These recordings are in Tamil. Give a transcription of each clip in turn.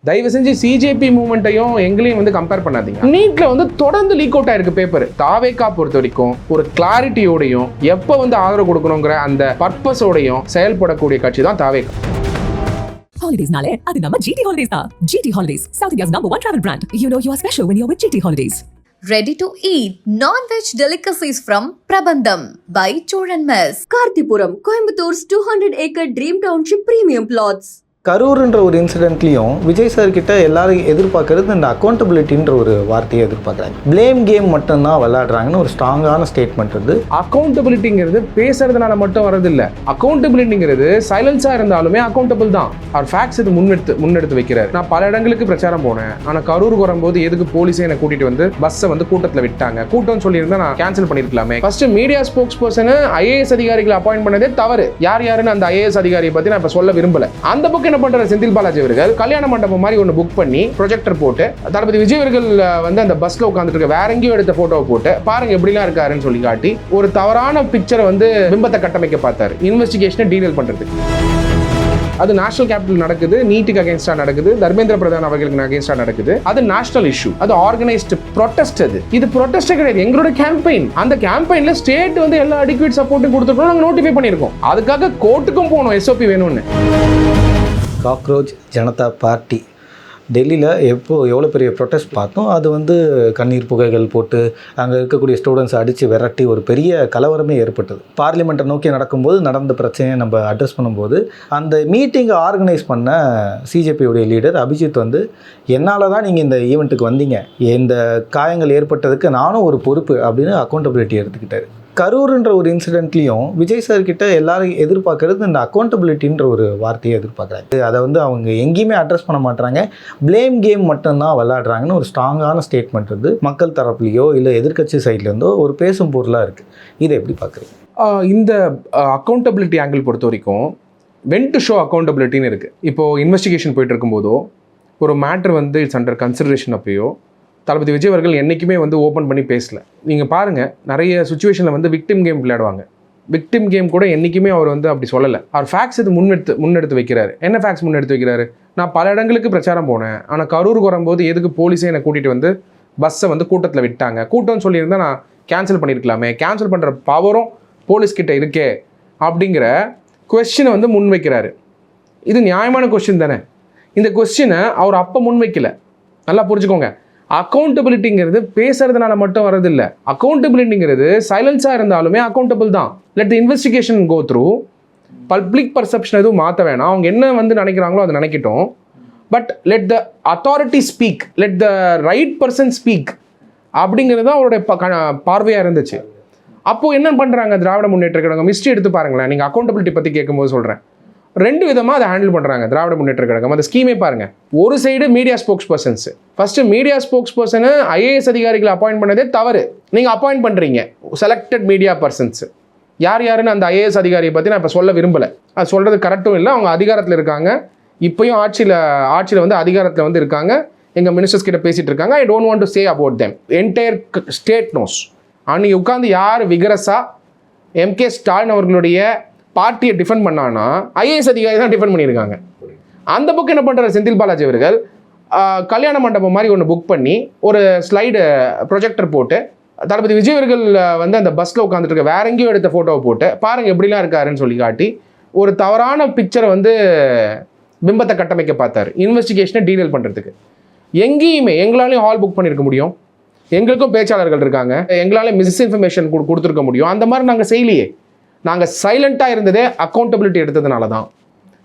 தயவு செஞ்சு சிஜேபி மூவ்மெண்ட்டையும் எங்களையும் வந்து கம்பேர் பண்ணாதீங்க. நீட்ல வந்து தொடர்ந்து லீக் அவுட் ஆயிருக்கு பேப்பர். தாவேகா பொறுத்த வரைக்கும் ஒரு கிளாரிட்டியோடையும் எப்ப வந்து ஆதரவு கொடுக்கணுங்கிற அந்த பர்பஸோடையும் செயல்படக்கூடிய கட்சி தான் தாவேகா. Holidays nale adu nama GT Holidays da. GT Holidays, South India's #1 travel brand. You know you are special when you're with GT Holidays. Ready to eat non-veg delicacies from Prabandham by Choran Mess. Karthipuram, Coimbator's 200-acre Dream Township premium plots. கரூர்ன்ற ஒரு இன்சிடென்ட்லையும் விஜய் சார் கிட்ட எல்லாரும் எதிர்பார்க்கறது இந்த அக்கௌண்டபிலிட்டின்ற ஒரு வார்த்தையை எதிர்பார்க்குறாங்க. பிளேம் கேம் மட்டும்தான் விளையாடுறாங்கன்னு ஒரு ஸ்ட்ராங்கான ஸ்டேட்மெண்ட் வந்து. அக்கௌண்டபிலிட்டிங்கிறது பேசுறதுனால மட்டும் வரதில்லை. அக்கௌண்டபிலிட்டிங்கிறது சைலன்ஸாக இருந்தாலுமே அக்கௌண்டபிள் தான். அவர் ஃபேக்ட்ஸ் இது முன்னெடுத்து வைக்கிறார். நான் பல இடங்களுக்கு பிரச்சாரம் போனேன். ஆனால் கரூருக்கு வரும்போது எதுக்கு போலீஸே என்னை கூட்டிட்டு வந்து பஸ்ஸை வந்து கூட்டத்தில் விட்டாங்க. கூட்டம்னு சொல்லியிருந்தா நான் கேன்சல் பண்ணியிருக்கலாமே. ஃபர்ஸ்ட் மீடியா ஸ்போக்ஸ் பர்சனை ஐஏஎஸ் அதிகாரிகளை அப்பாயின்ட் பண்ணதே தவறு. யாருன்னு அந்த ஐஏஎஸ் அதிகாரியை பற்றி நான் இப்போ சொல்ல விரும்பல. அந்த பக்கம் என்ன பண்ற செந்தில் பாலாஜி அவர்கள் கல்யாண மண்டபம் மாதிரி ஒன்று புக் பண்ணி ப்ரொஜெக்டர் போட்டு தளபதி விஜய் அவர்கள் வந்து அந்த பஸ்ல உட்கார்ந்துட்டு இருக்க வேற எங்கேயோ எடுத்த போட்டோவை போட்டு பாருங்க எப்படிலாம் இருக்காருன்னு சொல்லி காட்டி ஒரு தவறான பிக்சரை வந்து பிம்பத்தை கட்டமைக்க பார்த்தாரு. இன்வெஸ்டிகேஷனை டீடைல் பண்றதுக்கு அது நேஷனல் கேபிட்டல் நடக்குது, நீட்டுக்கு அகேன்ஸ்டா நடக்குது, தர்மேந்திர பிரதான் அவர்களுக்கு அகேன்ஸ்டா நடக்குது. அது நேஷனல் இஷ்யூ, அது ஆர்கனைஸ்டு ப்ரொடெஸ்ட். இது ப்ரொடெஸ்ட் கிடையாது, எங்களோட கேம்பெயின். அந்த கேம்பெயின்ல ஸ்டேட் வந்து எல்லா அடிக்வேட் சப்போர்ட்டும் கொடுத்துருக்கோம். நாங்கள் நோட்டிஃபை பண்ணியிருக்கோம். அதுக்காக கோர்ட்டுக்கும் போகணும், எஸ்ஓபி வேணும்னு. காக்ரோச் ஜனதா பார்ட்டி டெல்லியில் எவ்வளோ பெரிய ப்ரொட்டஸ்ட் பார்த்தோம். அது வந்து கண்ணீர் புகைகள் போட்டு அங்கே இருக்கக்கூடிய ஸ்டூடெண்ட்ஸை அடித்து விரட்டி ஒரு பெரிய கலவரமே ஏற்பட்டது. பார்லிமெண்ட்டை நோக்கி நடக்கும்போது நடந்த பிரச்சனையை நம்ம அட்ரஸ் பண்ணும்போது அந்த மீட்டிங்கை ஆர்கனைஸ் பண்ண சிஜேபியுடைய லீடர் அபிஜித் வந்து என்னால் தான் நீங்கள் இந்த ஈவெண்ட்டுக்கு வந்தீங்க, இந்த காயங்கள் ஏற்பட்டதுக்கு நானும் ஒரு பொறுப்பு அப்படின்னு அக்கௌண்டபிலிட்டி எடுத்துக்கிட்டாரு. கரூர்ன்ற ஒரு இன்சிடென்ட்லையும் விஜய் சார் கிட்ட எல்லாரும் எதிர்பார்க்கறது இந்த அக்கௌண்டபிலிட்டின்ற ஒரு வார்த்தையை எதிர்பார்க்குறாங்க. அதை வந்து அவங்க எங்கேயுமே அட்ரஸ் பண்ண மாட்டாங்க. பிளேம் கேம் மட்டும்தான் விளையாடுறாங்கன்னு ஒரு ஸ்ட்ராங்கான ஸ்டேட்மெண்ட் வந்து மக்கள் தரப்புலையோ இல்லை எதிர்கட்சி சைட்லேருந்தோ ஒரு பேசும் பொருளாக இருக்குது. இதை எப்படி பார்க்குறீங்க? இந்த அக்கௌண்டபிலிட்டி ஆங்கிள் பொறுத்த வரைக்கும் வென் டு ஷோ அக்கௌண்டபிலிட்டின்னு இருக்குது. இப்போது இன்வெஸ்டிகேஷன் போயிட்டு இருக்கும்போதோ ஒரு மேட்ரு வந்து இட்ஸ் அண்டர் கன்சிடரேஷன் அப்பயோ தளபதி விஜய் அவர்கள் என்றைக்குமே வந்து ஓப்பன் பண்ணி பேசல. நீங்கள் பாருங்கள், நிறைய சுச்சுவேஷனில் வந்து விக்டிம் கேம் விளையாடுவாங்க. விக்டிம் கேம் கூட என்றைக்குமே அவர் வந்து அப்படி சொல்லலை. அவர் ஃபேக்ட்ஸ் இது முன்னெடுத்து வைக்கிறாரு. என்ன ஃபேக்ட்ஸ் முன்னெடுத்து வைக்கிறாரு? நான் பல இடங்களுக்கு பிரச்சாரம் போனேன். ஆனால் கரூருக்கு வரும்போது எதுக்கு போலீஸே என்னை கூட்டிகிட்டு வந்து பஸ்ஸை வந்து கூட்டத்தில் விட்டாங்க. கூட்டம்னு சொல்லியிருந்தால் நான் கேன்சல் பண்ணியிருக்கலாமே. கேன்சல் பண்ணுற பவரும் போலீஸ்கிட்ட இருக்கே அப்படிங்கிற கொஸ்டினை வந்து முன்வைக்கிறாரு. இது நியாயமான கொஸ்டின் தானே? இந்த கொஸ்டினை அவர் அப்போ முன்வைக்கல. நல்லா புரிஞ்சுக்கோங்க. அக்கௌண்டபிலிட்டிங்கிறது பேசுறதுனால மட்டும் வரதில்லை. அக்கௌண்டபிலிட்டிங்கிறது சைலன்ஸாக இருந்தாலுமே அக்கௌண்டபிள் தான். Let the investigation go through. Public perception எதுவும் மாற்ற வேணாம். அவங்க என்ன வந்து நினைக்கிறாங்களோ அதை நினைக்கட்டும். But let the authority speak, let the right person speak அப்படிங்கிறது தான் அவருடைய பார்வையாக இருந்துச்சு. அப்போது என்ன பண்ணுறாங்க திராவிட முன்னேற்ற கழகம்? ஹிஸ்ட்ரி எடுத்து பாருங்களேன். நீங்கள் அக்கௌண்டபிலிட்டி பற்றி கேட்கும்போது சொல்கிறேன், ரெண்டு விதமாக அதை ஹேண்டில் பண்ணுறாங்க திராவிட முன்னேற்ற கழகம். அந்த ஸ்கீமே பாருங்கள். ஒரு side media spokes persons. First media spokes பர்சனை ஐஏஎஸ் அதிகாரிகளை அப்பாயிண்ட் பண்ணதே தவறு. நீங்கள் அப்பாயிண்ட் பண்ணுறீங்க செலக்டட் மீடியா பர்சன்ஸ். யாருன்னு அந்த ஐஏஎஸ் அதிகாரியை பற்றி நான் இப்போ சொல்ல விரும்பலை. அது சொல்கிறது கரெக்டும் இல்லை. அவங்க அதிகாரத்தில் இருக்காங்க. இப்போயும் ஆட்சியில் வந்து அதிகாரத்தில் வந்து இருக்காங்க. எங்கள் மினிஸ்டர்ஸ் கிட்ட பேசிகிட்டு இருக்காங்க. I don't want to say about them. Entire state knows. அன்றைக்கி உட்காந்து யார் விகரஸாக எம்கே ஸ்டாலின் அவர்களுடைய பார்ட்டியை டிஃபெண்ட் பண்ணான்னா ஐஏஎஸ் அதிகாரி தான் டிஃபெண்ட் பண்ணியிருக்காங்க. அந்த புக் என்ன பண்ணுறாரு செந்தில் பாலாஜி அவர்கள்? கல்யாண மண்டபம் மாதிரி ஒன்று புக் பண்ணி ஒரு ஸ்லைடு ப்ரொஜெக்டர் போட்டு தளபதி விஜய் அவர்கள் வந்து அந்த பஸ்ஸில் உட்காந்துட்டு இருக்க வேற எங்கேயோ எடுத்த ஃபோட்டோவை போட்டு பாருங்க எப்படிலாம் இருக்காருன்னு சொல்லி காட்டி ஒரு தவறான பிக்சரை வந்து பிம்பத்தை கட்டமைக்க பார்த்தாரு. இன்வெஸ்டிகேஷனை டீடைல் பண்ணுறதுக்கு எங்கேயுமே எங்களாலையும் ஹால் புக் பண்ணியிருக்க முடியும். எங்களுக்கும் பேச்சாளர்கள் இருக்காங்க. எங்களால் மிஸ்இன்ஃபர்மேஷன் கொடுத்துருக்க முடியும். அந்த மாதிரி நாங்கள் செய்யலையே. நாங்கள் சைலண்ட்டாக இருந்ததே அக்கௌண்டபிலிட்டி எடுத்ததுனால தான்.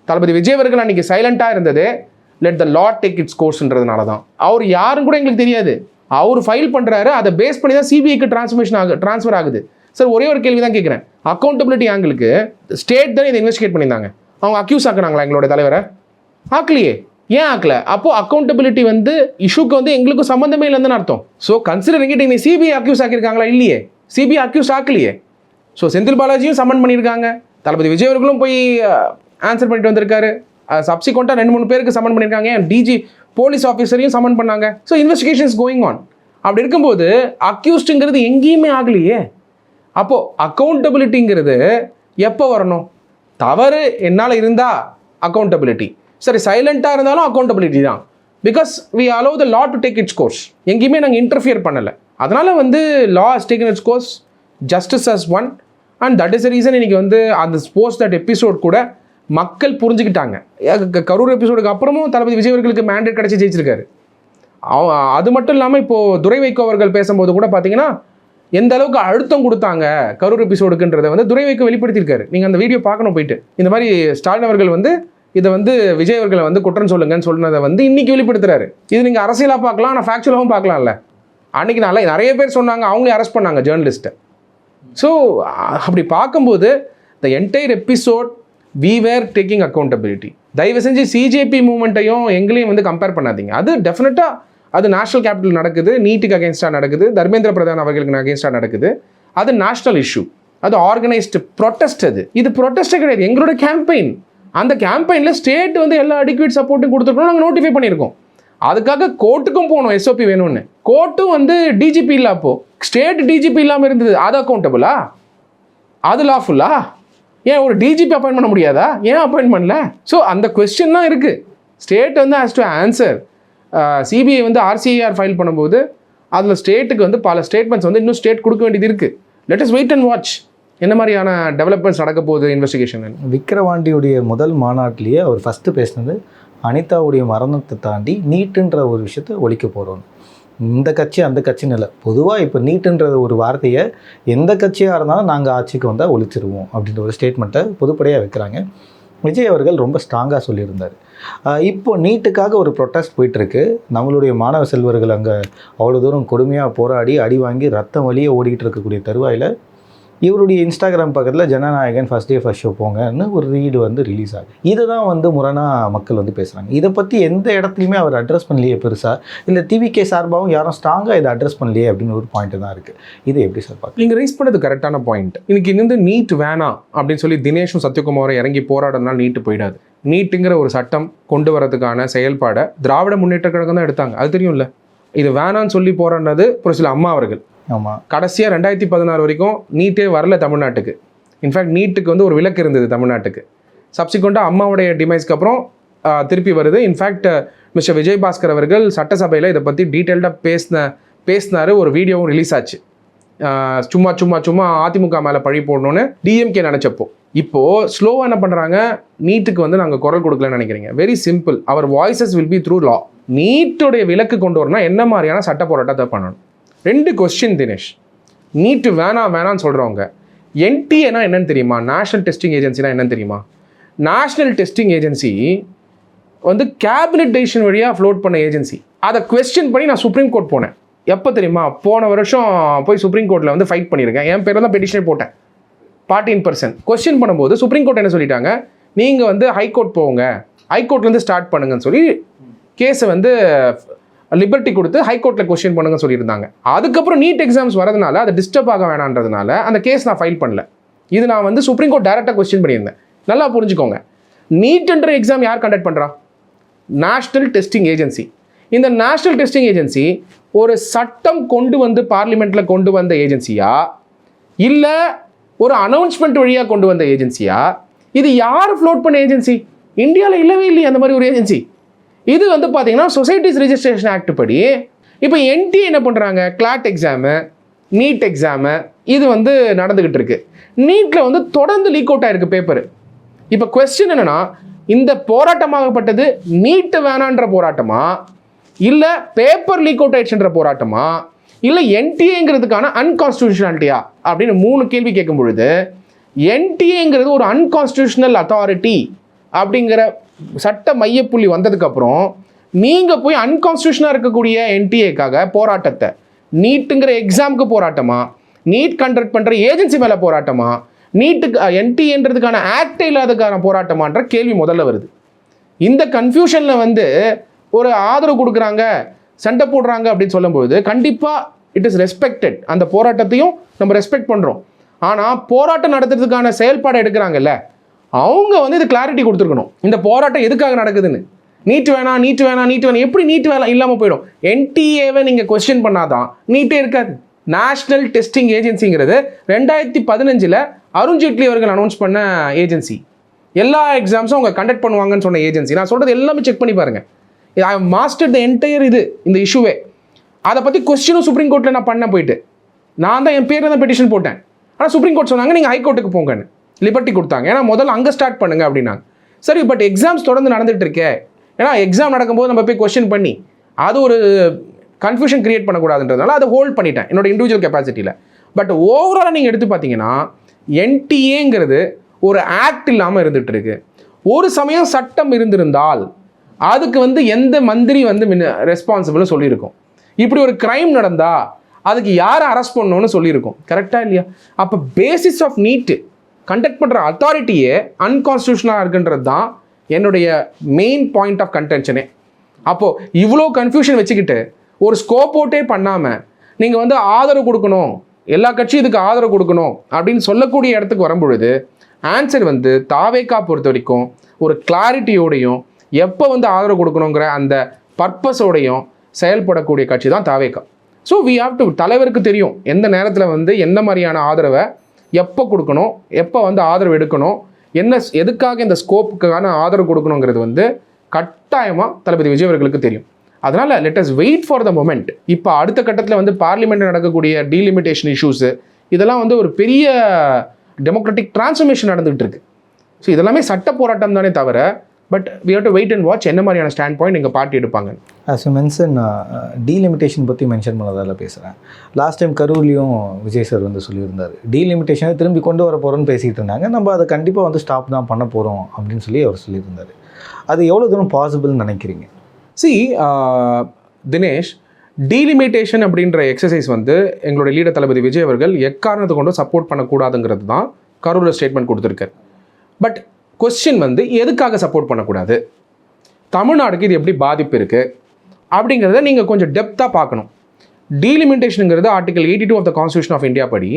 தளபதி விஜய் அவர்கள் அன்றைக்கி சைலண்ட்டாக இருந்ததே let the law take its கோர்ஸ்ன்றதுனால தான். அவர் யாருன்னு கூட எங்களுக்கு தெரியாது. அவர் ஃபைல் பண்ணுறாரு. அதை பேஸ் பண்ணி தான் சிபிஐக்கு ட்ரான்ஸ்ஃபர் ஆகுது. சார் ஒரே ஒரு கேள்வி தான் கேட்குறேன். அக்கௌண்டபிலிட்டி ஆங்கிளுக்கு ஸ்டேட் தானே இதை இன்வெஸ்டிகேட் பண்ணியிருந்தாங்க. அவங்க அக்யூஸ் ஆக்குனாங்களா எங்களோட தலைவரை? ஆக்கலையே. ஏன் ஆக்கல? அப்போது அக்கௌண்டபிலிட்டி வந்து இஷ்யூக்கு வந்து எங்களுக்கும் சம்மந்தமே இல்லைன்னு அர்த்தம். ஸோ கன்சிடரிங் இட், நீங்கள் சிபிஐ அக்யூஸ் ஆக்கியிருக்காங்களா? இல்லையே, சிபிஐ அக்யூஸ் ஆக்கலையே. ஸோ செந்தில் பாலாஜியும் சம்மன் பண்ணியிருக்காங்க. தளபதி விஜய் அவர்களும் போய் ஆன்சர் பண்ணிட்டு வந்திருக்காரு. சப்சிக்வெண்ட்டாக 2-3 பேருக்கு சம்மன் பண்ணியிருக்காங்க. டிஜி போலீஸ் ஆஃபீஸரையும் சம்மன் பண்ணாங்க. So investigation is going on. அப்படி இருக்கும்போது அக்யூஸ்டுங்கிறது எங்கேயுமே ஆகலையே. அப்போது அக்கௌண்டபிலிட்டிங்கிறது எப்போ வரணும்? தவறு என்னால் இருந்தால் அக்கௌண்டபிலிட்டி. சரி, சைலண்ட்டாக இருந்தாலும் அக்கௌண்டபிலிட்டி தான். Because we allow the law to take its course. எங்கேயுமே நாங்கள் இன்டர்ஃபியர் பண்ணலை. அதனால் வந்து law has taken its course, justice has won, and that is the reason இன்றைக்கி வந்து அந்த போஸ்ட் தட் எபிசோட் கூட மக்கள் புரிஞ்சுக்கிட்டாங்க. கரூர் எபிசோடுக்கு அப்புறமும் தளபதி விஜய் அவர்களுக்கு மேண்டேட் கிடச்சி ஜெயிச்சிருக்காரு. அது மட்டும் இல்லாமல் இப்போது துரை வைகோ அவர்கள் பேசும்போது கூட பார்த்தீங்கன்னா எந்த அளவுக்கு அழுத்தம் கொடுத்தாங்க கரூர் எபிசோடுக்குன்றதை வந்து துரை வைகோ வெளிப்படுத்தியிருக்காரு. நீங்கள் அந்த வீடியோ பார்க்கணும் போயிட்டு. இந்த மாதிரி ஸ்டாலின் அவர்கள் வந்து இதை வந்து விஜய் அவர்களை வந்து குற்றம் சொல்லுங்கன்னு சொன்னதை வந்து இன்றைக்கி வெளிப்படுத்துறாரு. இது நீங்கள் அரசியலாக பார்க்கலாம், ஆனால் ஃபேக்சுவலாகவும் பார்க்கலாம்ல. அன்றைக்கி நிறைய பேர் சொன்னாங்க, அவங்களே அரெஸ்ட் பண்ணாங்க ஜேர்னலிஸ்ட்டை. ஸோ அப்படி பார்க்கும்போது the entire episode we were taking accountability. தயவு செஞ்சு சிஜேபி மூவ்மெண்ட்டையும் எங்களையும் வந்து கம்பேர் பண்ணாதீங்க. அது டெஃபினட்டாக அது நேஷனல் கேபிட்டல் நடக்குது, நீட்டுக்கு அகேன்ஸ்டாக நடக்குது, தர்மேந்திர பிரதான் அவர்களுக்கு அகேன்ஸ்டாக நடக்குது. அது நேஷனல் இஷ்யூ, அது ஆர்கனைஸ்டு ப்ரொட்டஸ்ட். இது ப்ரொட்டஸ்ட்டே கிடையாது, எங்களோட கேம்பெயின். அந்த கேம்பெயினில் ஸ்டேட் வந்து எல்லா அடிக்வேட் சப்போர்ட்டும் கொடுத்துருக்கணும், நாங்கள் நோட்டிஃபை பண்ணியிருக்கோம். அதுக்காக கோர்ட்டுக்கும் போகணும், எஸ்ஓபி வேணும்னு. கோர்ட்டும் வந்து டிஜிபி இல்லை, அப்போது ஸ்டேட் டிஜிபி இல்லாமல் இருந்தது. அது அக்கௌண்டபிளா? அது லாஃபுல்லா? ஏன் ஒரு டிஜிபி அப்பாயின்ட் பண்ண முடியாதா? ஏன் அப்பாயின்ட் பண்ணல? ஸோ அந்த கொஸ்டின் தான் இருக்குது. ஸ்டேட் வந்து ஹேஸ் டு ஆன்சர். சிபிஐ வந்து ஆர்சிஐஆர் ஃபைல் பண்ணும்போது அதில் ஸ்டேட்டுக்கு வந்து பல ஸ்டேட்மெண்ட்ஸ் வந்து இன்னும் ஸ்டேட் கொடுக்க வேண்டியது இருக்குது. Let us wait and watch என்ன மாதிரியான டெவலப்மெண்ட்ஸ் நடக்க போகுது இன்வெஸ்டிகேஷன். விக்கிரவாண்டியுடைய முதல் மாநாட்டிலேயே அவர் ஃபஸ்ட்டு பேசினது அனிதாவுடைய மரணத்தை தாண்டி நீட்டுன்ற ஒரு விஷயத்தை ஒழிக்க போகிறோம். இந்த கட்சி அந்த கட்சின்னு இல்லை, பொதுவாக இப்போ நீட்டுன்ற ஒரு வார்த்தையை எந்த கட்சியாக இருந்தாலும் நாங்கள் ஆட்சிக்கு வந்தால் ஒழிச்சிருவோம் அப்படின்ற ஒரு ஸ்டேட்மெண்ட்டை பொதுப்படையாக வைக்கிறாங்க. விஜய் அவர்கள் ரொம்ப ஸ்ட்ராங்காக சொல்லியிருந்தார். இப்போ நீட்டுக்காக ஒரு ப்ரொட்டஸ்ட் போயிட்டுருக்கு. நம்மளுடைய மாணவ செல்வர்கள் அங்கே அவ்வளோ தூரம் கொடுமையாக போராடி அடி வாங்கி ரத்தம் வழியே ஓடிக்கிட்டு இருக்கக்கூடிய தருவாயில் இவருடைய இன்ஸ்டாகிராம் பக்கத்தில் Jananayagan first day first show போங்கன்னு ஒரு ரீடு வந்து ரிலீஸ் ஆகுது. இதை தான் வந்து முரணாக மக்கள் வந்து பேசுகிறாங்க. இதை பற்றி எந்த இடத்துலையுமே அவர் அட்ரஸ் பண்ணலையே பெருசாக, இல்லை டிவிகே சார்பாகவும் யாரும் ஸ்ட்ராங்காக இதை அட்ரஸ் பண்ணலையே அப்படின்னு ஒரு பாயிண்ட் தான் இருக்குது. இது எப்படி சார் பார்க்க? நீங்கள் ரைஸ் பண்ணது கரெக்டான பாயிண்ட். இன்னைக்கு வந்து நீட் வேணாம் அப்படின்னு சொல்லி தினேஷும் சத்யகுமாரும் இறங்கி போராடுறதுனால நீட்டு போயிடாது. நீட்டுங்கிற ஒரு சட்டம் கொண்டு வரதுக்கான செயல்பாடை திராவிட முன்னேற்ற கழகம் தான் எடுத்தாங்க, அது தெரியும்ல. இது வேணான்னு சொல்லி போராடினது ஒரு சில அம்மா அவர்கள். ஆமாம், கடைசியாக 2016 வரைக்கும் நீட்டே வரல தமிழ்நாட்டுக்கு. இன்ஃபேக்ட் நீட்டுக்கு வந்து ஒரு விலக்கு இருந்தது தமிழ்நாட்டுக்கு. சப்சிக்வெண்ட்டாக அம்மாவுடைய டிமைஸ்க்கு அப்புறம் திருப்பி வருது. இன்ஃபேக்ட் மிஸ்டர் விஜயபாஸ்கர் அவர்கள் சட்டசபையில் இதை பற்றி டீட்டெயில்டாக பேசினார். ஒரு வீடியோவும் ரிலீஸ் ஆச்சு. சும்மா அதிமுக மேலே பழி போடணும்னு டிஎம்கே நினச்சப்போ. இப்போது ஸ்லோவாக என்ன பண்ணுறாங்க, நீட்டுக்கு வந்து நாங்கள் குரல் கொடுக்கலன்னு நினைக்கிறீங்க. Very simple, our voices will be through law. நீட்டுடைய விலக்கு கொண்டு வரணும்னா என்ன மாதிரியான சட்ட போராட்டத்தை பண்ணணும்? 2 கொஸ்டின் தினேஷ். நீட்டு வேணான்னு சொல்கிறவங்க, என்டிஏனா என்னன்னு தெரியுமா? நேஷ்னல் டெஸ்டிங் ஏஜென்சினா என்னன்னு தெரியுமா? நேஷ்னல் டெஸ்டிங் ஏஜென்சி வந்து கேபினட் டெசிஷன் வழியாக ஃப்ளோட் பண்ண ஏஜென்சி. அதை குவெஸ்டின் பண்ணி நான் சுப்ரீம் கோர்ட் போனேன். எப்போ தெரியுமா? போன வருஷம் போய் சுப்ரீம் கோர்ட்டில் வந்து ஃபைட் பண்ணியிருக்கேன். என் பேரில் தான் பெட்டிஷனே போட்டேன். பார்ட்டி இன் பர்சன் கொஸ்டின் பண்ணும்போது சுப்ரீம் கோர்ட் என்ன சொல்லிட்டாங்க, நீங்கள் வந்து ஹைகோர்ட் போங்க, ஹைகோர்ட்லேருந்து ஸ்டார்ட் பண்ணுங்கன்னு சொல்லி கேஸை வந்து லிபர்ட்டி கொடுத்து ஹைகோர்ட்டில் கொஸ்டின் பண்ணுங்கன்னு சொல்லியிருந்தாங்க. அதுக்கப்புறம் நீட் எக்ஸாம்ஸ் வரதுனால அதை டிஸ்டர்ப் ஆக வேணான்றதுனால அந்த கேஸ் நான் ஃபைல் பண்ணல. இது நான் வந்து சுப்ரீம் கோர்ட் டைரெக்டாக கொஸ்டின் பண்ணியிருந்தேன். நல்லா புரிஞ்சுக்கோங்க, நீட்ன்ற எக்ஸாம் யார் கண்டக்ட் பண்ணுறா? National testing agency. இந்த நேஷ்னல் டெஸ்டிங் ஏஜென்சி ஒரு சட்டம் கொண்டு வந்து பார்லிமெண்ட்டில் கொண்டு வந்த ஏஜென்சியா, இல்லை ஒரு அனௌன்ஸ்மெண்ட் வழியாக கொண்டு வந்த ஏஜென்சியா? இது யார் ஃப்ளோட் பண்ண ஏஜென்சி? இந்தியாவில் இல்லவே இல்லையே அந்த மாதிரி ஒரு ஏஜென்சி. இது வந்து பார்த்தீங்கன்னா சொசைட்டிஸ் ரிஜிஸ்ட்ரேஷன் ஆக்ட் படி இப்போ என்டிஏ என்ன பண்ணுறாங்க, கிளாட் எக்ஸாமு, நீட் எக்ஸாமு இது வந்து நடந்துக்கிட்டு இருக்கு. நீட்டில் வந்து தொடர்ந்து லீக் அவுட் ஆகிருக்கு பேப்பர். இப்போ கொஸ்டின் என்னென்னா, இந்த போராட்டமாகப்பட்டது நீட்டு வேணான்ற போராட்டமா, இல்லை பேப்பர் லீக் அவுட் ஆயிடுச்சுன்ற போராட்டமா, இல்லை என்டிஏங்கிறதுக்கான அன்கான்ஸ்டியூஷனாலிட்டியா அப்படின்னு 3 கேள்வி கேட்கும் பொழுது, என்டிஏங்கிறது ஒரு அன்கான்ஸ்டியூஷனல் அத்தாரிட்டி அப்படிங்கிற சட்ட மையப்புள்ளி வந்ததுக்கப்புறம் நீங்கள் போய் அன்கான்ஸ்டியூஷனாக இருக்கக்கூடிய என்டிஏக்காக போராட்டத்தை, நீட்டுங்கிற எக்ஸாமுக்கு போராட்டமா, நீட் கண்டக்ட் பண்ணுற ஏஜென்சி மேலே போராட்டமா, நீட்டுக்கு என்டிஏன்றதுக்கான ஆக்டே இல்லாததுக்கான போராட்டமான்ற கேள்வி முதல்ல வருது. இந்த கன்ஃபியூஷனில் வந்து ஒரு ஆதரவு கொடுக்குறாங்க, சண்டை போடுறாங்க அப்படின்னு சொல்லும்போது கண்டிப்பாக இட் இஸ் ரெஸ்பெக்டட். அந்த போராட்டத்தையும் நம்ம ரெஸ்பெக்ட் பண்ணுறோம். ஆனால் போராட்டம் நடத்துறதுக்கான செயல்பாடு எடுக்கிறாங்கல்ல, அவங்க வந்து இது கிளாரிட்டி கொடுத்துருக்கணும். இந்த போராட்டம் எதுக்காக நடக்குதுன்னு. நீட் வேணாம் எப்படி நீட் வேணாம் இல்லாமல் போயிடும்? என்டிஏவை நீங்கள் கொஸ்டின் பண்ணாதான் நீட்டே இருக்காது. நேஷ்னல் டெஸ்டிங் ஏஜென்சிங்கிறது 2015 அருண்ஜேட்லி அவர்கள் அனௌன்ஸ் பண்ண ஏஜென்சி. எல்லா எக்ஸாம்ஸும் அவங்க கண்டக்ட் பண்ணுவாங்கன்னு சொன்ன ஏஜென்சி. நான் சொல்கிறது எல்லாமே செக் பண்ணி பாருங்கள். ஐ மாஸ்டர் த என்டையர் இந்த இஷ்யூவே. அதை பற்றி கொஸ்டினும் சுப்ரீம் கோர்ட்டில் நான் பண்ண போயிட்டு நான் தான் என் பேரில் தான் பெட்டிஷன் போட்டேன். ஆனால் சுப்ரீம் கோர்ட் சொன்னாங்க நீங்கள் ஹைகோர்ட்டுக்கு போங்கன்னு லிபர்ட்டி கொடுத்தாங்க. ஏன்னா முதல்ல அங்கே ஸ்டார்ட் பண்ணுங்க அப்படின்னாங்க. சரி, பட் எக்ஸாம்ஸ் தொடர்ந்து நடந்துகிட்டு இருக்கே, ஏன்னா எக்ஸாம் நடக்கும்போது நம்ம போய் கொஸ்டின் பண்ணி அது ஒரு கன்ஃபியூஷன் கிரியேட் பண்ணக்கூடாதுன்றதுனால அதை ஹோல்ட் பண்ணிட்டேன் என்னோட இண்டிவிஜுவல் கெப்பாசிட்டியில். பட் ஓவராலாக நீங்கள் எடுத்து பார்த்தீங்கன்னா என்டிஏங்கிறது ஒரு ஆக்ட் இல்லாமல் இருந்துகிட்டு இருக்கு. ஒரு சமயம் சட்டம் இருந்திருந்தால் அதுக்கு எந்த மந்திரி ரெஸ்பான்சிபிள்னு சொல்லியிருக்கோம். இப்படி ஒரு கிரைம் நடந்தா அதுக்கு யாரை அரெஸ்ட் பண்ணணும்னு சொல்லியிருக்கோம். கரெக்டாக இல்லையா? அப்போ பேசிஸ் ஆஃப் நீட் கண்டக்ட் பண்ணுற அத்தாரிட்டியே அன்கான்ஸ்டியூஷனலாக இருக்குன்றது தான் என்னுடைய மெயின் பாயிண்ட் ஆஃப் கன்டென்ஷனே. அப்போது இவ்வளோ கன்ஃபியூஷன் வச்சுக்கிட்டு ஒரு ஸ்கோப் அவுட்டே பண்ணாமல் நீங்கள் ஆதரவு கொடுக்கணும், எல்லா கட்சியும் இதுக்கு ஆதரவு கொடுக்கணும் அப்படின்னு சொல்லக்கூடிய இடத்துக்கு வரும்பொழுது ஆன்சர் தாவேக்கா பொறுத்த வரைக்கும் ஒரு கிளாரிட்டியோடையும் எப்போ ஆதரவு கொடுக்கணுங்கிற அந்த பர்பஸோடையும் செயல்படக்கூடிய கட்சி தான் தாவேக்கா. ஸோ வி ஹாவ் டு, தலைவருக்கு தெரியும் எந்த நேரத்தில் எந்த மாதிரியான ஆதரவை எப்போ கொடுக்கணும், எப்போ ஆதரவு எடுக்கணும், எதுக்காக இந்த ஸ்கோப்புக்கான ஆதரவு கொடுக்கணுங்கிறது கட்டாயமாக தளபதி விஜய் அவர்களுக்கு தெரியும். அதனால் let us wait for the moment. இப்போ அடுத்த கட்டத்தில் பார்லிமெண்ட்டில் நடக்கக்கூடிய டீலிமிட்டேஷன் இஷ்யூஸு இதெல்லாம் ஒரு பெரிய டெமோக்ராட்டிக் டிரான்ஸ்ஃபர்மேஷன் நடந்துகிட்டு இருக்கு. ஸோ இதெல்லாமே சட்ட போராட்டம் தானே தவிர, but we have to wait and watch என்ன மாதிரியான ஸ்டாண்ட் பாயிண்ட் எங்கள் பார்ட்டி எடுப்பாங்க. ஆஸ் யூ மென்ஷன் டீலிமிட்டேஷன் பற்றி மென்ஷன் பண்ணதால் பேசுகிறேன். லாஸ்ட் டைம் கரூர்லேயும் விஜய் சார் சொல்லியிருந்தார், டீலிமிட்டேஷனை திரும்பி கொண்டு வர போகிறோன்னு பேசிகிட்டு இருந்தாங்க. நம்ம அதை கண்டிப்பாக ஸ்டாப் தான் பண்ண போகிறோம் அப்படின்னு சொல்லி அவர் சொல்லியிருந்தார். அது எவ்வளோ தூரம் பாசிபிள்னு நினைக்கிறீங்க? தினேஷ், டீலிமிட்டேஷன் அப்படின்ற எக்ஸசைஸ் எங்களுடைய லீடர் தளபதி விஜய் அவர்கள் எக்காரணத்தை கொண்டு சப்போர்ட் பண்ணக்கூடாதுங்கிறது தான் கரூரில் ஸ்டேட்மெண்ட் கொடுத்துருக்காரு. பட் கொஸ்டின் எதுக்காக சப்போர்ட் பண்ணக்கூடாது, தமிழ்நாடுக்கு இது எப்படி பாதிப்பு இருக்குது அப்படிங்கிறத நீங்கள் கொஞ்சம் டெப்த்தாக பார்க்கணும். டீலிமிட்டேஷனுங்கிறது article 82 of the constitution of India படி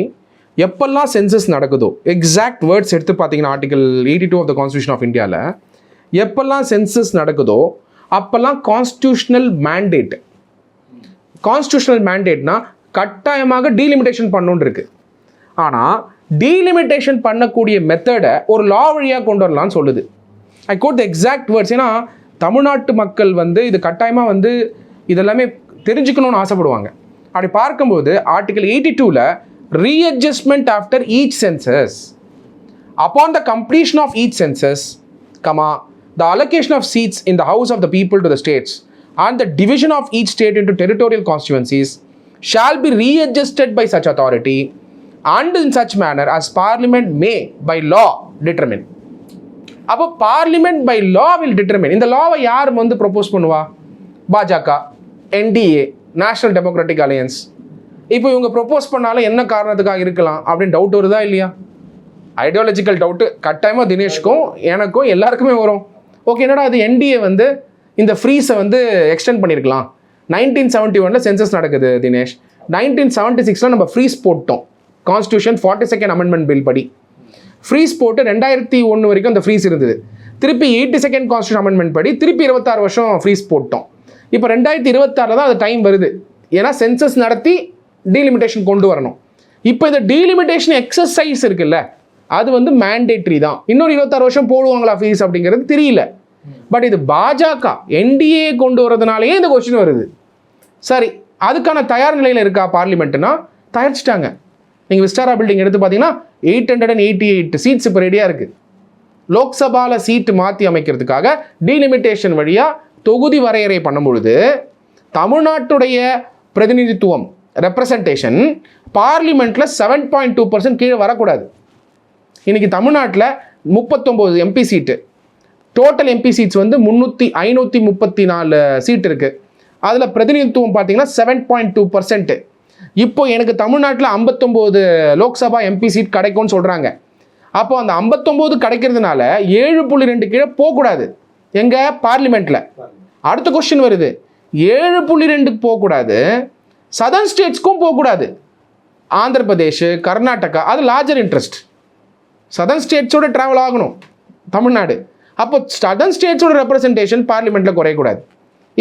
எப்பெல்லாம் சென்சஸ் நடக்குதோ, எக்ஸாக்ட் வேர்ட்ஸ் எடுத்து பார்த்தீங்கன்னா ஆர்டிகல் 82 ஆஃப் த கான்ஸ்டியூஷன் ஆஃப் இந்தியாவில் எப்பெல்லாம் சென்சஸ் நடக்குதோ அப்போல்லாம் கான்ஸ்டியூஷனல் மேண்டேட்னா கட்டாயமாக டீலிமிட்டேஷன் பண்ணணுன்னு இருக்குது. ஆனால் டீலிமிட்டேஷன் பண்ணக்கூடிய மெத்தடை ஒரு லா வழியாக கொண்டு வரலான்னு சொல்லுது. I quote the exact words. ஏன்னா தமிழ்நாட்டு மக்கள் இது கட்டாயமாக இதெல்லாமே தெரிஞ்சுக்கணும்னு ஆசைப்படுவாங்க. அப்படி பார்க்கும்போது ஆர்டிகல் 82ல் readjustment after each census, upon the completion of each census, the allocation of seats in the house of the people to the states and the division of each state into territorial constituencies shall be readjusted by such authority and in such manner as parliament may by law determine. அப்போ parliament by law will determine. இந்த லாவை யார் ப்ரொப்போஸ் பண்ணுவா? பாஜக, என்டிஏ, நேஷனல் டெமோக்ராட்டிக் அலையன்ஸ். இப்போ இவங்க ப்ரொப்போஸ் பண்ணாலும் என்ன காரணத்துக்காக இருக்கலாம் அப்படின்னு டவுட் வருதா இல்லையா? ஐடியாலஜிக்கல் டவுட்டு கட்டாயமாக தினேஷ்க்கும் எனக்கும் எல்லாருக்குமே வரும். ஓகே, என்னடா அது என்டிஏ இந்த ஃப்ரீஸை எக்ஸ்டெண்ட் பண்ணியிருக்கலாம். 1971 சென்சஸ் நடக்குது தினேஷ். 1976 நம்ம ஃப்ரீஸ் போட்டோம். கான்ஸ்டியூஷன் 42nd அமெண்ட்மெண்ட் பில் படி ஃப்ரீஸ் போட்டு 2001 வரைக்கும் அந்த ஃப்ரீஸ் இருந்தது. திருப்பி 82nd கான்ஸ்டியூஷன் அமெண்ட்மெண்ட் படி திருப்பி 26 வருஷம் ஃப்ரீஸ் போட்டோம். இப்போ 2026 தான் அது டைம் வருது. ஏன்னா சென்சஸ் நடத்தி டீலிமிட்டேஷன் கொண்டு வரணும். இப்போ இந்த டீலிமிட்டேஷன் எக்ஸசைஸ் இருக்குல்ல, அது மேண்டேட்ரி தான். இன்னொரு 26 வருஷம் போடுவாங்களா ஃபீஸ் அப்படிங்கிறது தெரியல. பட் இது பாஜக என்டிஏ கொண்டு வரதுனாலேயே இந்த கொஸ்டின் வருது. சரி, அதுக்கான தயார் நிலையில் இருக்கா பார்லிமெண்ட்னா? தயாரிச்சிட்டாங்க. நீங்கள் விஸ்டாரா பில்டிங் எடுத்து பார்த்தீங்கன்னா 888 சீட்ஸ் இப்போ ரெடியாக இருக்குது. லோக்சபாவில் சீட்டு மாற்றி அமைக்கிறதுக்காக டீலிமிட்டேஷன் வழியாக தொகுதி வரையறை பண்ணும்பொழுது தமிழ்நாட்டுடைய பிரதிநிதித்துவம் ரெப்ரசன்டேஷன் பார்லிமெண்ட்டில் 7.2% கீழே வரக்கூடாது. இன்றைக்கி தமிழ்நாட்டில் 39 MP seat, total MP seats 534 seat இருக்குது. அதில் பிரதிநிதித்துவம் பார்த்தீங்கன்னா 7.2%. இப்போ எனக்கு தமிழ்நாட்டில் 59 லோக்சபா எம்பி சீட் கிடைக்கும்னு சொல்கிறாங்க. அப்போ அந்த 59 கிடைக்கிறதுனால 7.2 கீழே போகக்கூடாது. எங்கே? பார்லிமெண்ட்டில். அடுத்த கொஸ்டின் வருது, 7.2 போகக்கூடாது, சதர்ன் ஸ்டேட்ஸ்க்கும் போகக்கூடாது. ஆந்திர பிரதேஷ், கர்நாடகா அது லார்ஜர் இன்ட்ரெஸ்ட். சதர்ன் ஸ்டேட்ஸோட ட்ராவல் ஆகணும் தமிழ்நாடு. அப்போ சதர்ன் ஸ்டேட்ஸோட ரெப்ரசன்டேஷன் பார்லிமெண்ட்டில் குறையக்கூடாது.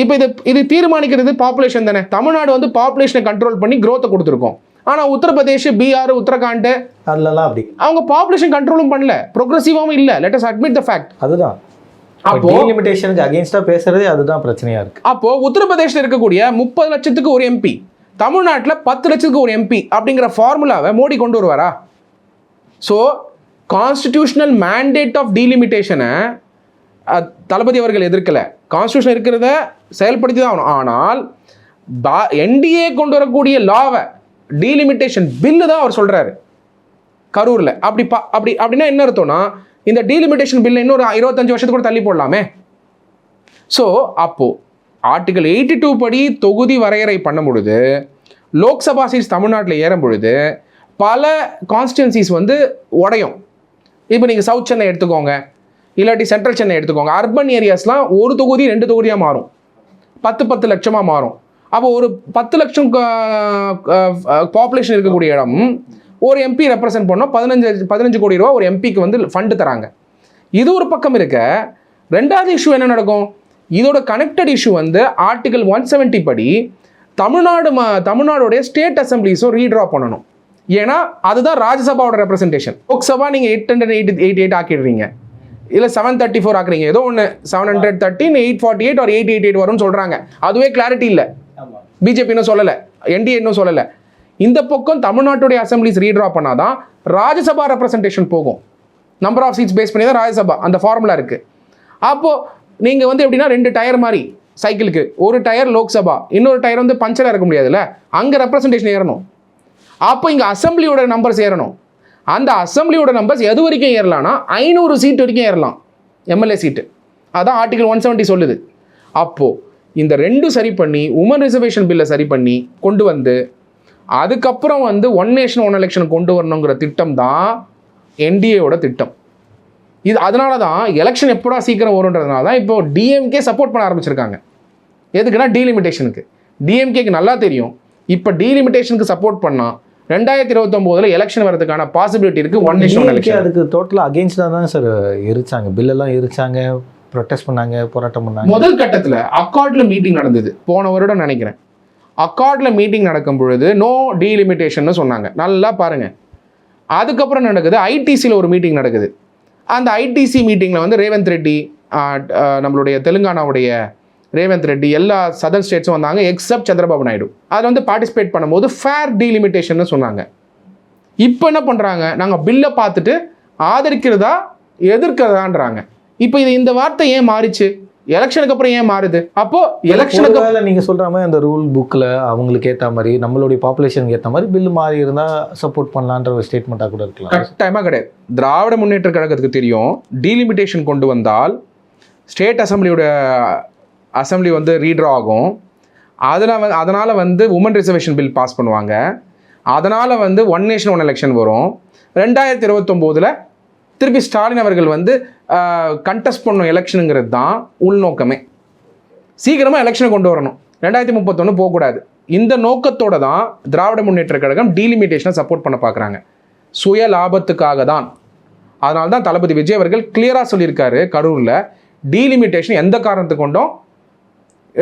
இப்போ இது தீர்மானிக்கிறது பாப்புலேஷன் தானே. தமிழ்நாடு பாப்புலேஷனை கண்ட்ரோல் பண்ணி க்ரோத்தை கொடுத்துருக்கோம். ஆனால் உத்தரப்பிரதேஷ், பீகார், உத்தரகாண்ட் அதெல்லாம் அப்படி அவங்க பாப்புலேஷன் கண்ட்ரோலும் பண்ணல, ப்ரோக்ரெசிவாகவும் இல்லை. Let us admit the fact. அதுதான் அப்போ டீலிமிட்டேஷனுக்கு அகேன்ஸ்டாக பேசுறதே அதுதான் பிரச்சனையாக இருக்குது. அப்போ உத்தரப்பிரதேசில் இருக்கக்கூடிய 30 லட்சத்துக்கு ஒரு எம்பி, தமிழ்நாட்டில் 10 லட்சத்துக்கு ஒரு எம்பி அப்படிங்கிற ஃபார்முலாவை மோடி கொண்டு வருவாரா? ஸோ கான்ஸ்டிடியூஷனல் மேண்டேட் ஆஃப் டீலிமிட்டேஷனை தளபதி அவர்கள் எதிர்க்கலை. கான்ஸ்டியூஷன் இருக்கிறத செயல்படுத்தி தான் ஆகணும். ஆனால் என்டிஏ கொண்டு வரக்கூடிய லாவை டீலிமிட்டேஷன் பில்லு தான் அவர் சொல்கிறாரு கரூரில். அப்படின்னா என்ன அர்த்தம்னா, இந்த டீலிமிட்டேஷன் பில்லை இன்னொரு 25 வருஷத்துக்கு கூட தள்ளி போடலாமே. ஸோ அப்போது ஆர்டிகல் 82 படி தொகுதி வரையறை பண்ணும் பொழுது, லோக்சபா சீட்ஸ் தமிழ்நாட்டில் ஏறும் பொழுது பல கான்ஸ்டிடுவன்சிஸ் வந்து உடையும். இப்போ நீங்கள் சவுத் சென்னை எடுத்துக்கோங்க, இல்லாட்டி சென்ட்ரல் சென்னை எடுத்துக்கோங்க. அர்பன் ஏரியாஸ்லாம் ஒரு தொகுதி 2 தொகுதியாக மாறும், 10 லட்சமாக மாறும். அப்போ ஒரு 10 லட்சம் பாப்புலேஷன் இருக்கக்கூடிய இடம் ஒரு எம்பி ரெப்ரசென்ட் பண்ணோம், 15 கோடி ரூபா ஒரு எம்பிக்கு வந்து ஃபண்டு தராங்க. இது ஒரு பக்கம் இருக்க, ரெண்டாவது இஷ்யூ என்ன நடக்கும்? இதோட கனெக்டட் இஷ்யூ வந்து ஆர்டிகல் 170 படி தமிழ்நாடுடைய ஸ்டேட் அசம்பிளிஸும் ரீட்ரா பண்ணணும். ஏன்னா அதுதான் ராஜ்யசபாவோட ரெப்ரசன்டேஷன். லோக்சபா நீங்கள் 888 ஆக்கிடுறீங்க, இல்லை 734 ஆக்குறீங்க, ஏதோ ஒன்று 713, 848 or 888 வரும்னு சொல்கிறாங்க. அதுவே கிளாரிட்டி இல்லை. பிஜேபி இன்னும் சொல்லலை, என்டிஏ இன்னும் சொல்லலை. இந்த பக்கம் தமிழ்நாட்டுடைய அசம்பிளிஸ் ரீட்ரா பண்ணாதான் ராஜ்யசபா ரெப்ரசன்டேஷன் போகும். நம்பர் ஆஃப் சீட்ஸ் பேஸ் பண்ணி தான் ராஜ்யசபா, அந்த ஃபார்முலா இருக்குது. அப்போது நீங்கள் வந்து எப்படின்னா 2 டயர் மாதிரி சைக்கிளுக்கு, ஒரு டயர் லோக்சபா, இன்னொரு டயர் வந்து பஞ்சராக இருக்க முடியாதுல்ல, அங்கே ரெப்ரசன்டேஷன் ஏறணும். அப்போ இங்கே அசம்பிளியோட நம்பர்ஸ் ஏறணும். அந்த அசம்பிளியோட நம்பர்ஸ் எது வரைக்கும் ஏறலாம்னா 500 சீட் வரைக்கும் ஏறலாம், எம்எல்ஏ சீட்டு. அதான் ஆர்டிகல் 170 சொல்லுது. அப்போது இந்த 2 சரி பண்ணி, உமன் ரிசர்வேஷன் பில்லை சரி பண்ணி கொண்டு வந்து, அதுக்கப்புறம் வந்து ஒன் நேஷன் ஒன் எலெக்ஷன் கொண்டு வரணுங்கிற திட்டம் தான் என்டிஏவோட திட்டம். இது அதனால தான் எலெக்ஷன் எப்படா சீக்கிரம் வரும்ன்றதுனால தான் இப்போ டிஎம்கே சப்போர்ட் பண்ண ஆரம்பிச்சிருக்காங்க. எதுக்குன்னா டீலிமிட்டேஷனுக்கு. டிஎம்கேக்கு நல்லா தெரியும், இப்போ டீலிமிட்டேஷனுக்கு சப்போர்ட் பண்ணால் 2029 எலெக்ஷன் வரதுக்கான பாசிபிலிட்டி இருக்குது. ஒன் நேஷன் ஒன் எலெக்ஷன் அதுக்கு டோட்டலாக அகேன்ஸ்டாக தான் சார் எரிச்சாங்க, பில்லெல்லாம் எரிச்சாங்க, ப்ரொட்டஸ்ட் பண்ணாங்க, போராட்டம் பண்ணாங்க. முதல் கட்டத்தில் அக்கார்டில் மீட்டிங் நடந்தது, போன வருடம் நினைக்கிறேன். அக்கார்டில் மீட்டிங் நடக்கும் பொழுது நோ டீலிமிட்டேஷன் சொன்னாங்க. நல்லா பாருங்கள். அதுக்கப்புறம் நடக்குது ஐடிசியில் ஒரு மீட்டிங் நடக்குது. அந்த ஐடிசி மீட்டிங்கில் வந்து ரேவந்த் ரெட்டி, நம்மளுடைய தெலுங்கானாவுடைய ரேவந்த் ரெட்டி, எல்லா சதர்ன் ஸ்டேட்ஸும் வந்தாங்க எக்ஸப்ட் சந்திரபாபு நாயுடு. அதில் வந்து பார்ட்டிசிபேட் பண்ணும்போது ஃபேர் டீலிமிட்டேஷன் சொன்னாங்க. இப்போ என்ன பண்ணுறாங்க, நாங்கள் பில்லை பார்த்துட்டு ஆதரிக்கிறதா எதிர்க்கிறதான்றாங்க. இப்போ இந்த வார்த்தை ஏன் மாறிச்சு? எலெக்ஷனுக்கு அப்புறம் ஏன் மாறுது? அப்போ எலெக்ஷனுக்கு நீங்கள் சொல்கிற மாதிரி அந்த ரூல் புக்கில் அவங்களுக்கு ஏற்ற மாதிரி, நம்மளுடைய பாப்புலேஷனுக்கு ஏற்ற மாதிரி பில்லு மாறி இருந்தால் சப்போர்ட் பண்ணலான்ற ஒரு ஸ்டேட்மெண்ட்டாக கூட இருக்கலாம். கட்டாயமாக கிடையாது. திராவிட முன்னேற்ற கழகத்துக்கு தெரியும், டீலிமிட்டேஷன் கொண்டு வந்தால் ஸ்டேட் அசம்பிளி வந்து ரீட்ரா ஆகும். அதனால் வந்து உமன் ரிசர்வேஷன் பில் பாஸ் பண்ணுவாங்க. அதனால் வந்து ஒன் நேஷன் ஒன் எலெக்ஷன் வரும். 2029 திருப்பி ஸ்டாலின் அவர்கள் வந்து கண்டெஸ்ட் பண்ணும் எலெக்ஷனுங்கிறது தான் உள்நோக்கமே. சீக்கிரமாக எலெக்ஷனை கொண்டு வரணும், 2031 போகக்கூடாது. இந்த நோக்கத்தோடு தான் திராவிட முன்னேற்ற கழகம் டீலிமிட்டேஷனை சப்போர்ட் பண்ண பார்க்குறாங்க, சுய லாபத்துக்காக தான். அதனால தான் தளபதி விஜய் அவர்கள் கிளியராக சொல்லியிருக்காரு, கரூரில் டீலிமிட்டேஷன் எந்த காரணத்தை கொண்டும்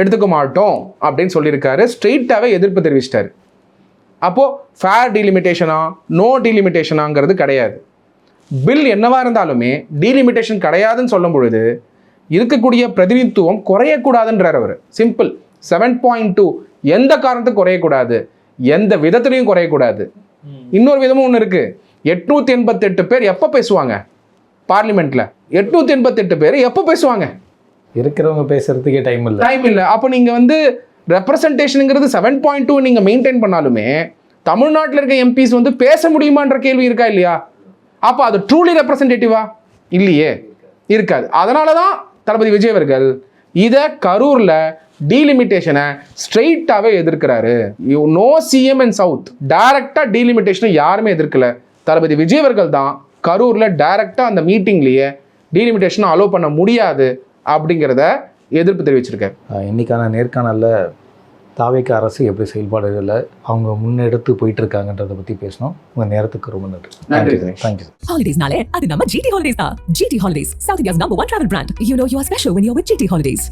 எடுத்துக்க மாட்டோம் அப்படின்னு சொல்லியிருக்காரு. ஸ்ட்ரெயிட்டாகவே எதிர்ப்பு தெரிவிச்சிட்டாரு. அப்போது ஃபேர் டீலிமிட்டேஷனா நோ டீலிமிட்டேஷனாங்கிறது கிடையாது. பில் என்னவாக இருந்தாலுமே டீலிமிட்டேஷன் கிடையாதுன்னு சொல்லும் பொழுது இருக்கக்கூடிய பிரதிநிதித்துவம் குறையக்கூடாதுன்றார் அவர். சிம்பிள். 7.2 எந்த காரணத்துக்கு குறையக்கூடாது, எந்த விதத்துலையும் குறையக்கூடாது. இன்னொரு விதமும் ஒன்று இருக்குது, 888 பேர் எப்போ பேசுவாங்க பார்லிமெண்ட்டில்? 888 பேர் எப்போ பேசுவாங்க? இருக்கிறவங்க பேசுறதுக்கே டைம் இல்லை. அப்போ நீங்கள் வந்து ரெப்ரசன்டேஷனுங்கிறது 7.2 நீங்கள் மெயின்டைன் பண்ணாலுமே தமிழ்நாட்டில் இருக்க எம்பிஸ் வந்து பேச முடியுமான்ற கேள்வி இருக்கா இல்லையா? அப்போ அது ட்ரூலி ரெப்ரசன்டேட்டிவா? இல்லையே, இருக்காது. அதனால தான் தளபதி விஜய் அவர்கள் இதை கரூரில் டீலிமிட்டேஷனை ஸ்ட்ரெயிட்டாகவே எதிர்க்கிறாரு. நோ சிஎம் அண்ட் சவுத் டைரக்டாக டீலிமிட்டேஷனை யாருமே எதிர்க்கல. தளபதி விஜய் அவர்கள் தான் கரூரில் டைரக்டாக அந்த மீட்டிங்லேயே டீலிமிட்டேஷனை அலோவ் பண்ண முடியாது அப்படிங்கிறத எதிர்ப்பு தெரிவிச்சிருக்காரு. இன்னைக்கான நேர்காணலில் தாவேக அரசு எப்படி செயல்பாடுகளை அவங்க முன்னெடுத்து போயிட்டு இருக்காங்கன்றதை பற்றி பேசணும். உங்கள் நேரத்துக்கு ரொம்ப நன்றி. தேங்க்யூ. Holidays-nale, அது நம்ம GT Holidays தான். GT Holidays, South India's #1 travel brand. You know you are special when you're with GT Holidays.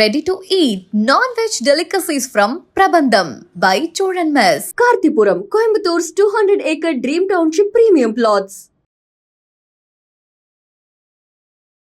Ready to eat non-veg delicacies from Prabandam by Choran Mess. Karthipuram, Coimbator's 200-acre dream township premium plots.